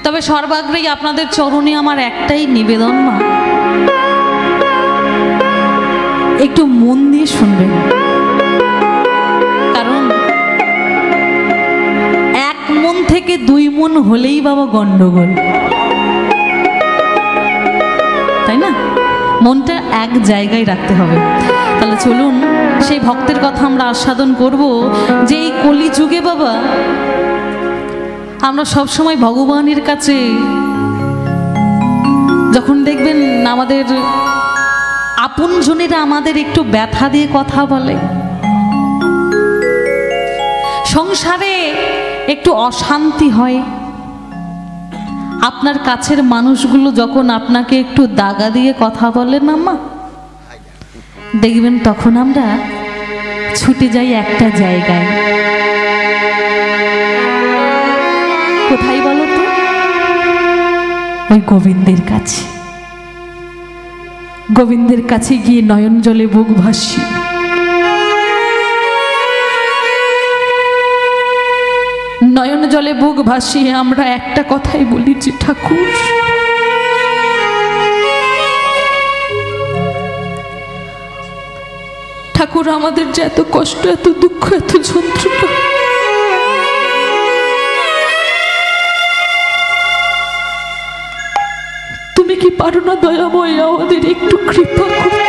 তবে সর্বাগ্রেই আপনাদের চরণে আমার একটাই নিবেদন, মা, একটু মন দিয়ে শুনবেন। কারণ এক মন থেকে 2 মন হলেই বাবা গন্ডগোল, তাই না? মনটা এক জায়গায় রাখতে হবে। তাহলে চলুন সেই ভক্তের কথা আমরা আস্বাদন করব, যে এই কলিযুগে বাবা আমরা সবসময় ভগবানের কাছে যখন দেখবেন আমাদের আপনজনেরা আমাদের একটু ব্যথা দিয়ে কথা বলে, সংসারে একটু অশান্তি হয়, আপনার কাছের মানুষগুলো যখন আপনাকে একটু দাগা দিয়ে কথা বলে না মা, দেখবেন তখন আমরা ছুটে যাই একটা জায়গায়। কোথায় বলো তো? ওই গোবিন্দের কাছে। গোবিন্দের কাছে গিয়ে নয়ন জলে বুক ভাসি, নয়ন জলে বুক ভাসিয়ে আমরা একটা কথাই বলি যে ঠাকুর, ঠাকুর আমাদের যে এত কষ্ট, এত দুঃখ, এত যন্ত্রণা, তুমি কি পারো না দয়াময় আমাদের একটু কৃপা করতে?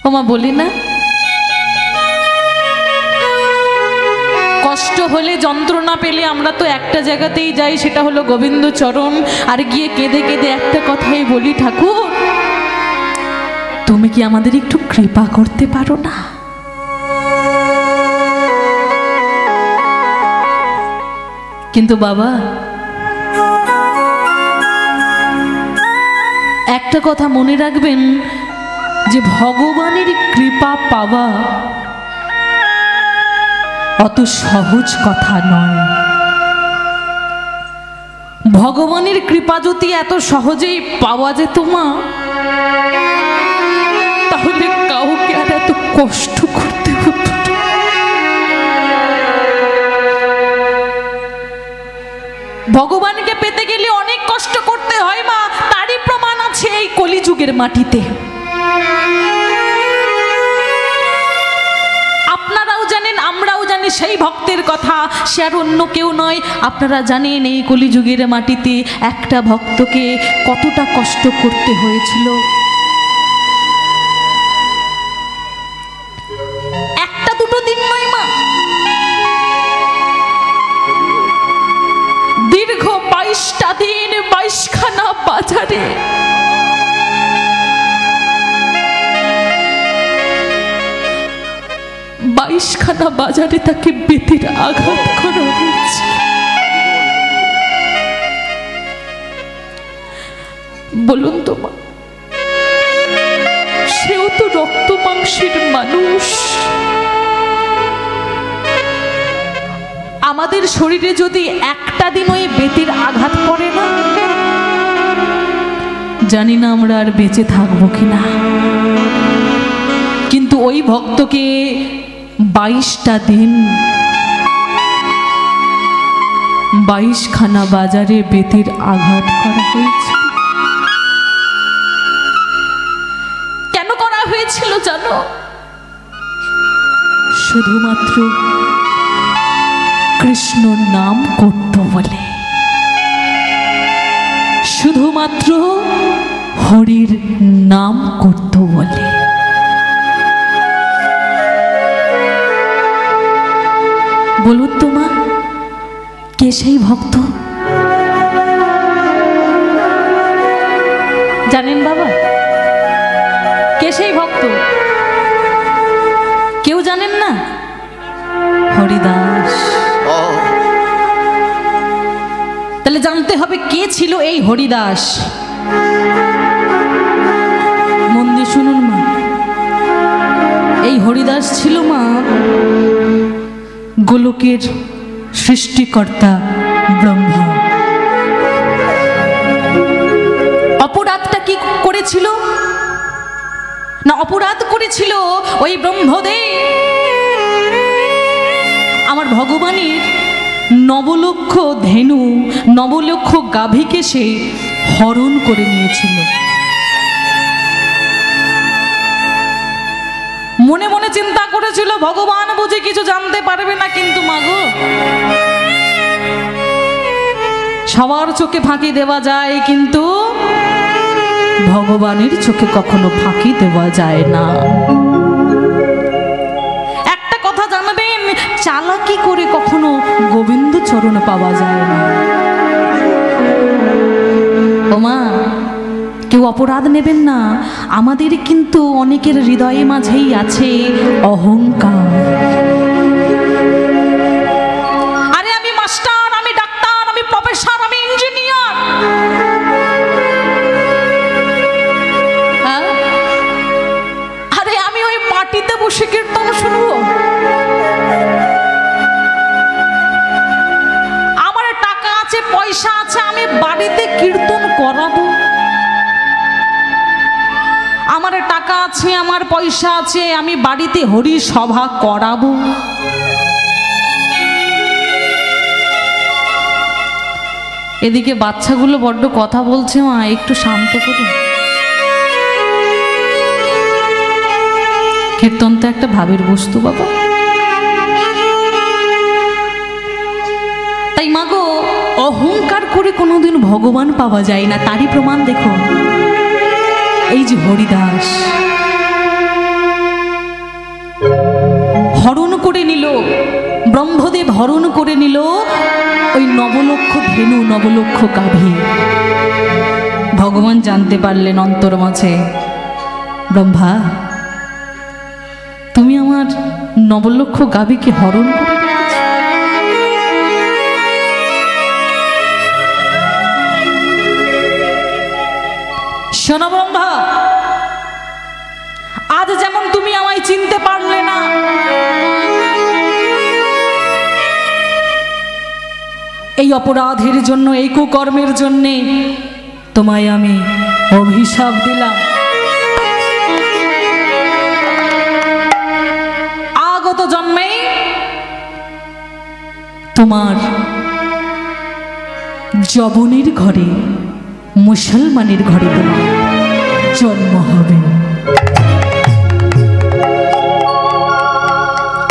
ওমা বলি না, কষ্ট হলে, যন্ত্রণা পেলে আমরা তো একটা জায়গাতেই যাই, সেটা হলো গোবিন্দ চরণ। আর গিয়ে কেঁদে কেঁদে একটা কথাই বলি, ঠাকুর তুমি কি আমাদের একটু কৃপা করতে পারো না? কিন্তু বাবা একটা কথা মনে রাখবেন, যে ভগবানের কৃপা পাওয়া অত সহজ কথা নয়। ভগবানের কৃপা যদি এত সহজেই পাওয়া যেত মা, তাহলে কাউকে আর এত কষ্ট করতে হতো না। ভগবানকে পেতে গেলে অনেক কষ্ট করতে হয় মা, তারই প্রমাণ আছে এই কলিযুগের মাটিতে। আপনারাও জানেন, আমরাও জানি সেই ভক্তের কথা, সে আর অন্য কেউ নয়। আপনারা জানেন এই কলিযুগের মাটিতে একটা ভক্তকে কতটা কষ্ট করতে হয়েছিল। একটা দুটো দিন নয় মা, দীর্ঘ 22টা দিন 22খানা বাজারে তাকে বেতের আঘাত করা হয়েছে। বলুন তো মা, সেও তো রক্ত মাংসের মানুষ। আমাদের শরীরে যদি একটা দিন ওই বেতের আঘাত পড়ে না, জানি না আমরা আর বেঁচে থাকবো কিনা। কিন্তু ওই ভক্তকে 22টা দিন 22খানা বাজারে বেতের আঘাত করা হয়েছে। কেন করা হয়েছিল জানো? শুধুমাত্র কৃষ্ণ নাম করত বলে, শুধুমাত্র হরির নাম করত বলে। বলুন তো মা, কে সেই ভক্ত? জানেন বাবা কে সেই ভক্ত? কেউ জানেন না? হরিদাস। তাহলে জানতে হবে কে ছিল এই হরিদাস। মন দিয়ে শুনুন মা, এই হরিদাস ছিল মা গোলকের সৃষ্টিকর্তা ব্রহ্মা। অপরাধটা কি করেছিল না? অপরাধ করেছিল ওই ব্রহ্মদেব। ভগবানের নবলক্ষ ধেনু, নবলক্ষ গাভীকে সে হরণ করে নিয়েছিল। মনে মনে চিন্তা করেছিল ভগবান বুঝি কিছু জানতে পারবে না, কিন্তু মাগো সবার চোখে ফাঁকি দেওয়া যায়, কিন্তু ভগবানের চোখে কখনো ফাঁকি দেওয়া যায় না। একটা কথা জানবেন, চালাকি করে কখনো গোবিন্দ চরণ পাওয়া যায় না। ওমা, কেউ অপরাধ নেবেন না, আমাদের কিন্তু অনেকের হৃদয়ে মাঝেই আছে অহংকার। আরে আমি মাস্টার, আমি ডাক্তার, আমি প্রফেসর, আমি ইঞ্জিনিয়ার। আরে আমি ওই মাটিতে বসে কীর্তন শুনবো? আমার টাকা আছে, পয়সা আছে, আমি বাড়িতে কীর্তন করাবো। আমার টাকা আছে, আমার পয়সা আছে, আমি বাড়িতে হরি সভা করাবো। এদিকে বাচ্চাগুলো বড্ড কথা বলছে, মা একটু শান্ত করুন। কীর্তন তো একটা ভাবের বস্তু বাবা। তাই মাগো, অহংকার করে কোনোদিন ভগবান পাওয়া যায় না। তারই প্রমাণ দেখো, এই যে হরিদাস হরণ করে নিল, ব্রহ্মদেব হরণ করে নিল ওই নবলক্ষ ধেনু, নবলক্ষ গাভী। ভগবান জানতে পারলেন অন্তর মাঝে, ব্রহ্মা তুমি আমার নবলক্ষ গাভীকে হরণ করে নিয়েছ। শোনো ব্রহ্মা, আজ যেমন তুমি আমায় চিনতে পারলে না, এই অপরাধের জন্য, এই কুকর্মের জন্যে তোমায় আমি অভিশাপ দিলাম। আগত জন্মে তোমার যবনের ঘরে, মুসলমানের ঘরে তোমার জন্ম হবে।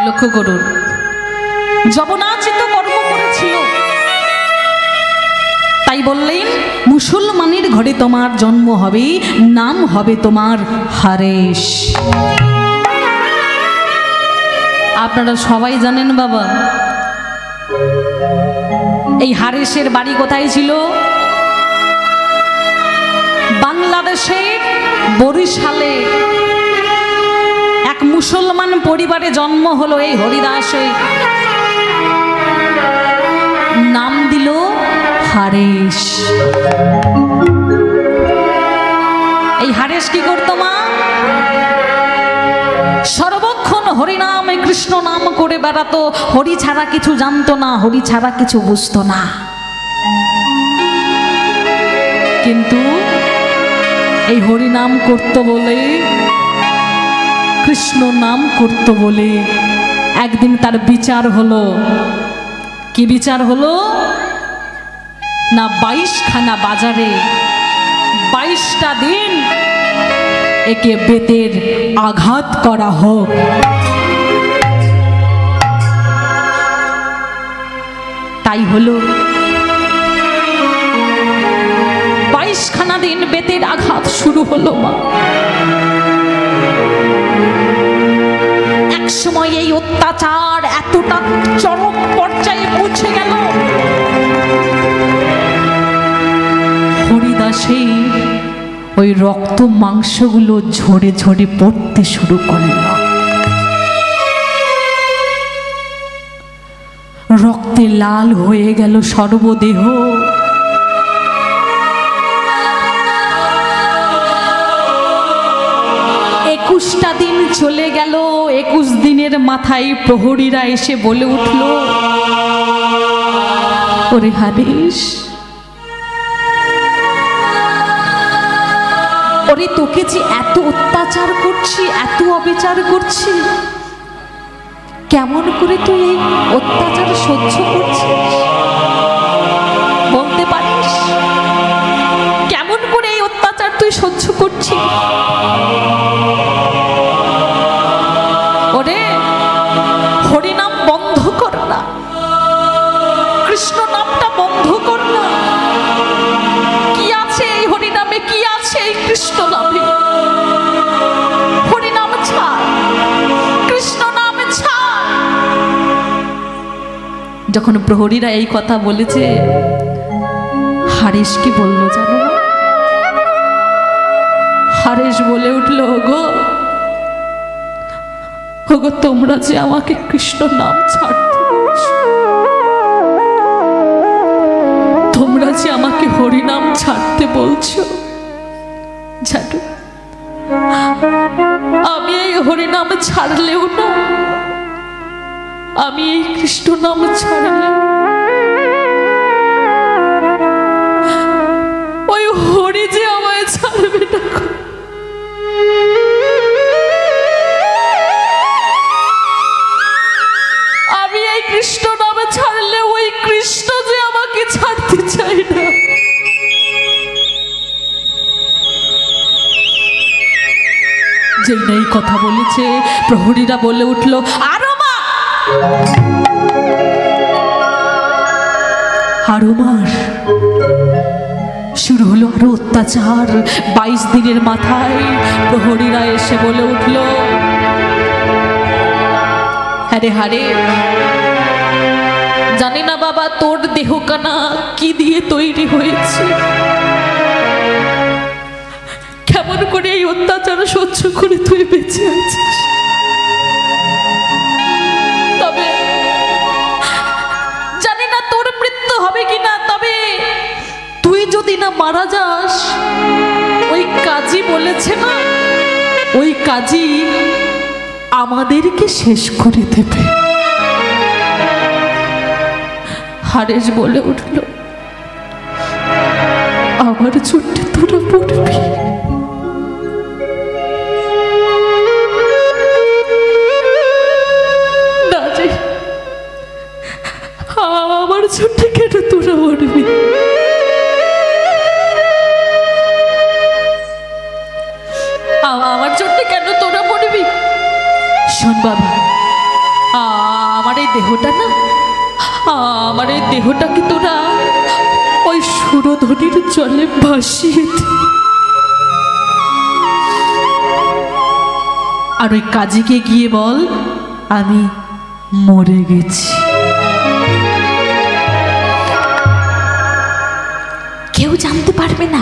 লক্ষ্য করুন, যবনাচিত কর্ম করেছিল, তাই বললেন মুসলমানের ঘরে তোমার জন্ম হবে, নাম হবে তোমার হারেশ। আপনারা সবাই জানেন বাবা, এই হারেশের বাড়ি কোথায় ছিল? বাংলাদেশের বরিশালে এক মুসলমান পরিবারে জন্ম হলো এই হরিদাসের। নাম দিল হারেশ। এই হারেশ কি করতো মা? সর্বক্ষণ হরিনামে কৃষ্ণ নাম করে বেড়াতো, হরি ছাড়া কিছু জানতো না, হরি ছাড়া কিছু বুঝতো না। কিন্তু এই হরি নাম করতো বলে, কৃষ্ণ নাম করতো বলে একদিন তার বিচার হলো। কি বিচার হলো? না 22খানা বাজারে 22টা দিন একে বেতের আঘাত করা হোক। তাই হলো 22খানা দিন বেতের আঘাত শুরু হলো মা। এক সময় এই অত্যাচার এতটা চরম পর্যায়ে পৌঁছে গেল, হরিদাসে ওই রক্ত মাংসগুলো ঝরে ঝরে পড়তে শুরু করল। রক্তে লাল হয়ে গেল সর্বদেহ। 21টা দিন চলে গেল। 21 দিনের মাথায় প্রহরীরা এসে বলে উঠল, ওরে হারেশ, ওরে তোকে যে এত অত্যাচার করছি, এত অবিচার করছি, কেমন করে তুই এই অত্যাচার সহ্য করছিস বলতে পারিস? কেমন করে এই অত্যাচার তুই সহ্য করছিস? ওরে হরিনাম বন্ধ কর না, কৃষ্ণ নামটা বন্ধ কর না। কি আছে এই হরিনামে, কি আছে এই কৃষ্ণ নামে? হরিনাম ছাড়, কৃষ্ণ নামে ছাড়। যখন প্রহরীরা এই কথা বলেছে, হারেশ কি বলল জানো? হারেশ বলে উঠল, ওগো ওগো, তোমরা যে আমাকে কৃষ্ণ নাম ছাড়তে বলছো, তোমরা যে আমাকে হরিনাম ছাড়তে বলছো, জানো আমি এই হরিনাম ছাড়লেও না, আমি এই কৃষ্ণ নাম ছাড়লে ওই হরি যে আমায় ছাড়বে না। আমি এই কৃষ্ণ নামে ছাড়লে ওই কৃষ্ণ যে আমাকে ছাড়তে চায় না। যেই না এই কথা বলেছে, প্রহরীরা বলে উঠল, আরো মা, আরো মার। শুরু হলো আরো অত্যাচার। 22 দিনের মাথায় প্রহরীরা এসে বলে উঠল, হারে হারে, জানি না বাবা তোর দেহখানা কি দিয়ে তৈরি হয়েছে, কেমন করে এই অত্যাচার সহ্য করে তুই বেঁচে আছিস। তবে জানি না তোর মৃত্যু হবে কিনা, তবে তুই যদি না মারা যাস, ওই কাজী বলেছে না, ওই কাজী আমাদেরকে শেষ করে দেবে। হারেশ বলে উঠল, আমার চোটে তোরা পড়বি। না রে, আমার চোটে কেন তোরা পড়বি? আমার চোটে কেন তোরা পড়বি? শোন বাবা, আমার এই দেহটা না, আমার এই দেহটাকে তোরা ওই সুরধনির জলে ভাসিয়ে দে। আর ওই কাজীকে গিয়ে বল আমি মরে গেছি। কেউ জানতে পারবে না,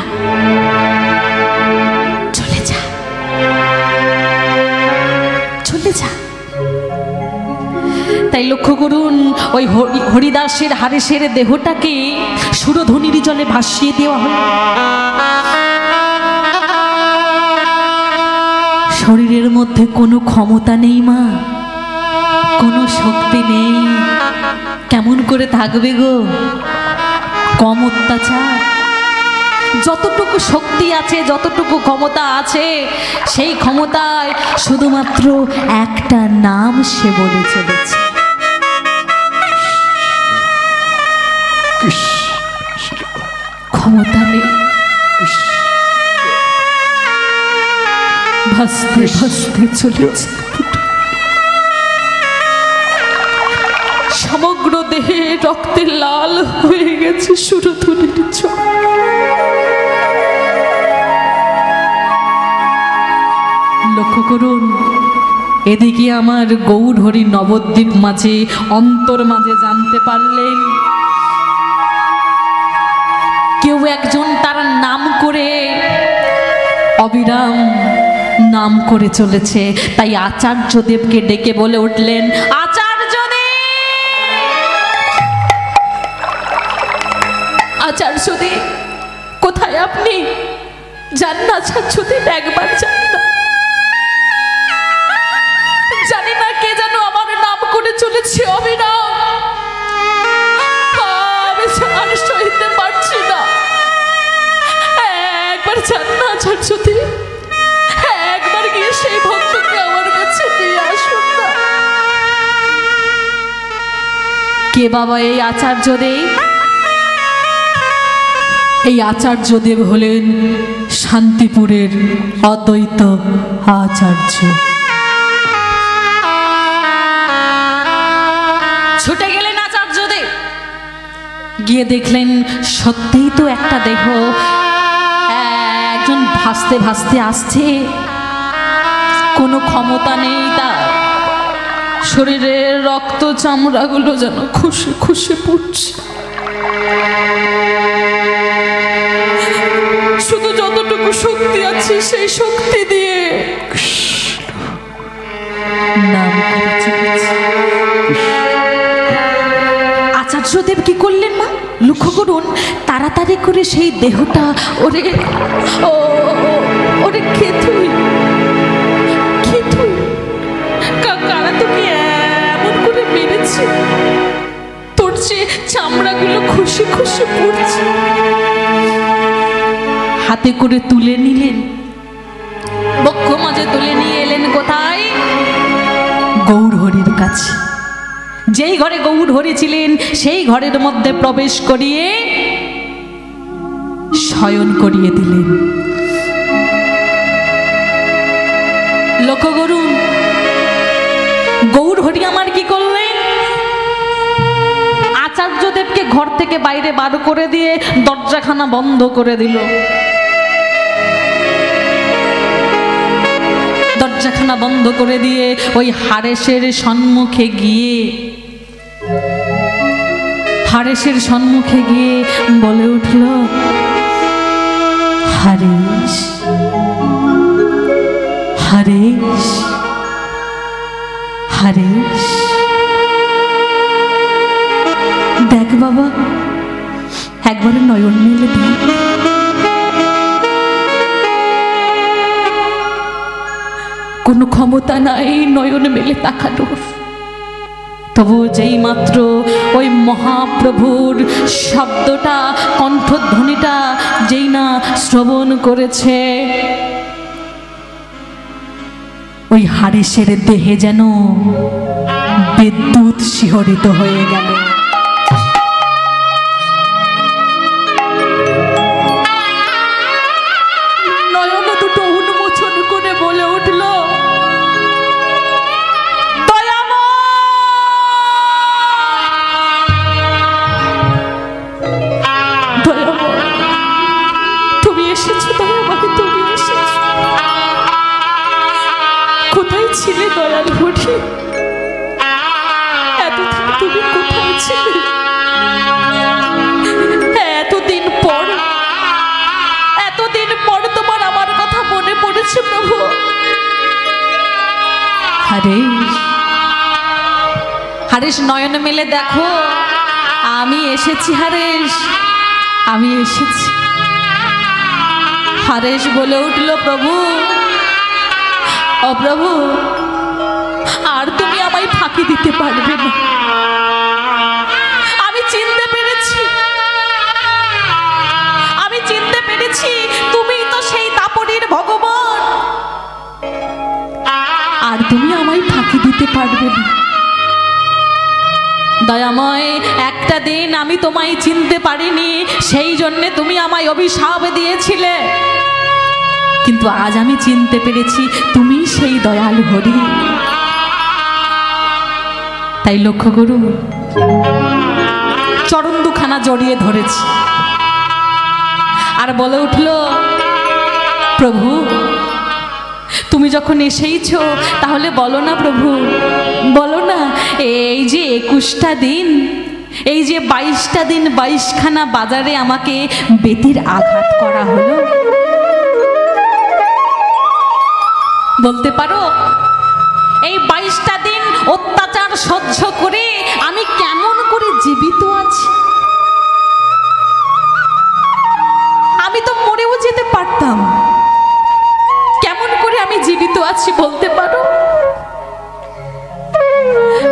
চলে যা, চলে যা। তাই লক্ষ্য করুন, ওই হরিদাসের হারেশের দেহটাকে সুরধনির জলে ভাসিয়ে দেওয়া হলো। শরীরের মধ্যে কোনো ক্ষমতা নেই মা, কোনো শক্তি নেই, কেমন করে থাকবে গো? কম অত্যাচার। যতটুকু শক্তি আছে, যতটুকু ক্ষমতা আছে, সেই ক্ষমতায় শুধুমাত্র একটা নাম সে বলে চলেছে, ক্ষমতা নেই। ভাসতে ভাসতে চলেছে, সমগ্র দেহে রক্তে লাল হয়ে গেছে সুরধনির চোখ। লক্ষ্য করুন, এদিকে আমার গৌর হরি নবদ্বীপ মাঝে, অন্তর মাঝে জানতে পারলেন কেউ একজন তার নাম করে অবিরাম নাম করে চলেছে। তাই আচার্যদেবকে ডেকে বলে উঠলেন, আচার্যদেব, আচার্যদেব কোথায় আপনি? যান না আচার্যদেব, একবার যান না। জানি না কে যেন আমার নাম করে চলেছে অবিরাম, আমি আর সইতে পারছি না। একবার যান না আচার্যদেব, একবার গিয়ে সেই ভক্তকে আমার কাছে দিয়ে আসুন না। কে বাবা এই আচার্যদেব? এই আচার্যদেব হলেন শান্তিপুরের অদ্বৈত আচার্য। ছুটে গেলেন আচার্যদেব, গিয়ে দেখলেন সত্যিই তো একটা দেহ একজন ভাসতে ভাসতে আসছে, কোনো ক্ষমতা নেই তার, শরীরের রক্ত চামড়াগুলো যেন খুশে খুশে পড়ছে, শুধু যতটুকু শক্তি আছে সেই শক্তি দিয়ে নাম করে চলেছে। আচার্যদেব কি করলেন মা? লক্ষ্য করুন, তাড়াতাড়ি করে সেই দেহটা ওরে ওরে খেতুই খেতুই কারা তুমি এমন করে মেরেছে, তোর যে চামড়াগুলো খুশি খুশি পড়ছে। হাতে করে তুলে নিলেন, বক্ষ মাঝে তুলে নিয়ে এলেন কোথায়? গৌরহরির কাছে। যেই ঘরে গৌরহরি ছিলেন সেই ঘরের মধ্যে প্রবেশ করিয়ে শয়ন করিয়ে দিলেন। লক্ষ্য করুন, গৌরহরি আমার কি করলেন? আচার্যদেবকে ঘর থেকে বাইরে বার করে দিয়ে দরজাখানা বন্ধ করে দিল। দরজাখানা বন্ধ করে দিয়ে ওই হারেসের সম্মুখে গিয়ে বলে উঠল, হারেস হারেস হারেস, দেখ বাবা, একবার নয়ন মেলে দেখ। কোনো ক্ষমতা নাই নয়ন মেলে তাকানোর, তবু যেই মাত্র ওই মহাপ্রভুর শব্দটা, কণ্ঠধ্বনিটা যেই না শ্রবণ করেছে, ওই হারেসের দেহে যেন বিদ্যুৎ শিহরিত হয়ে গেল। নয়ন দুটো উন্মোচন করে বলে উঠল, কোথায় ছিলে দয়াল হরি? এতদিন তুমি কোথায় ছিলে? এতদিন পর তোমার আমার কথা মনে পড়েছে প্রভু। হারেস নয়ন মেলে দেখো, আমি এসেছি হারেস, আমি এসেছি। হারেস বলে উঠল, প্রভু ও প্রভু, আর তুমি আমায় ফাঁকি দিতে পারবে না। আমি চিনতে পেরেছি তুমি তো সেই তাপরীর ভগবান, আর তুমি আমায় ফাঁকি দিতে পারবে না। দয়াময়, একটা দিন আমি তোমায় চিনতে পারিনি, সেই জন্যে তুমি আমায় অভিশাপ দিয়েছিলে, কিন্তু আজ আমি চিনতে পেরেছি তুমি সেই দয়াল হরি। তাই লক্ষ্য করুন, চরণ দুখানা জড়িয়ে ধরেছি আর বলে উঠল, প্রভু তুমি যখন এসেইছো তাহলে বলো না প্রভু, বলো না, এই যে 21টা দিন, এই যে 22টা দিন 22খানা বাজারে আমাকে বেতির আঘাত করা হলো, বলতে পারো এই 22টা দিন অত্যাচার সহ্য করে আমি কেমন করে জীবিত আছি? আমি তো মরেও যেতে পারতাম, কেমন করে আমি জীবিত আছি বলতে পারো?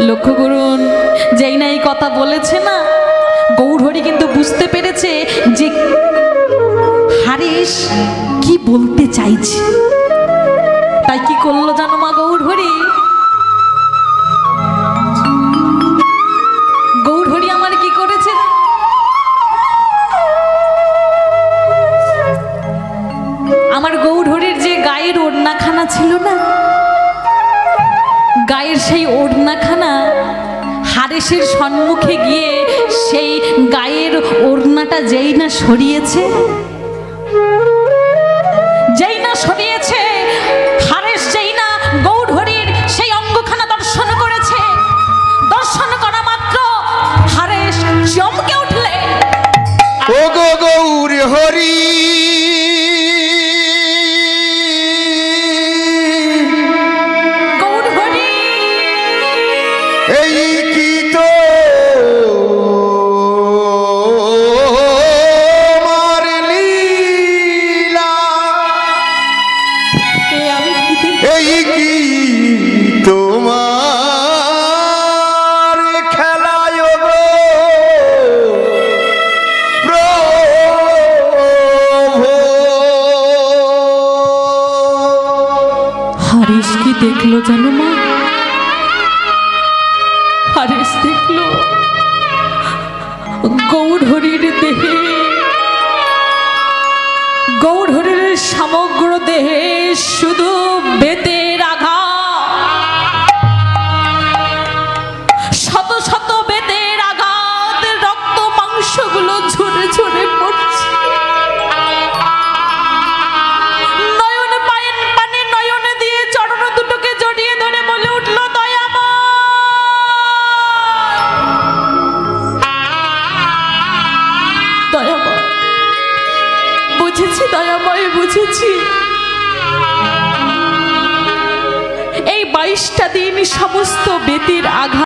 লক্ষ্য করুন, যেই না এই কথা বলেছে না, গৌরহরি কিন্তু বুঝতে পেরেছে যে হারেস কি বলতে চাইছে। তাই কি করলো জানো মা গৌরহরি? অঙ্গখানা হারেসের সম্মুখে গিয়ে সেই গায়ের ওড়নাটা যেই না সরিয়েছে, হারেস যেই না গৌরহরির সেই অঙ্গখানা দর্শন করেছে, দর্শন করা মাত্র হারেস চমকে উঠলে, ও গো গৌরহরি এই কি তো মার লীলা, এই কি তোমার খেলায় গো প্রভু। হারেস কি দেখলো জানো মা? হারেস দেখলো গৌরহরির দেহে, গৌরহরির সমগ্র দেহে শুধু বেতের আঘাত, শত শত বেতের আঘাত, রক্ত মাংসগুলো ঝরে ঝরে পড়ছে। নয়ন পায়ের পানে নয়ন দিয়ে চরণ দুটোকে জড়িয়ে ধরে বলে উঠল, বুঝেছি দয়াময়, বুঝেছি। এই 22টা দিন সমস্ত বেতের আঘাত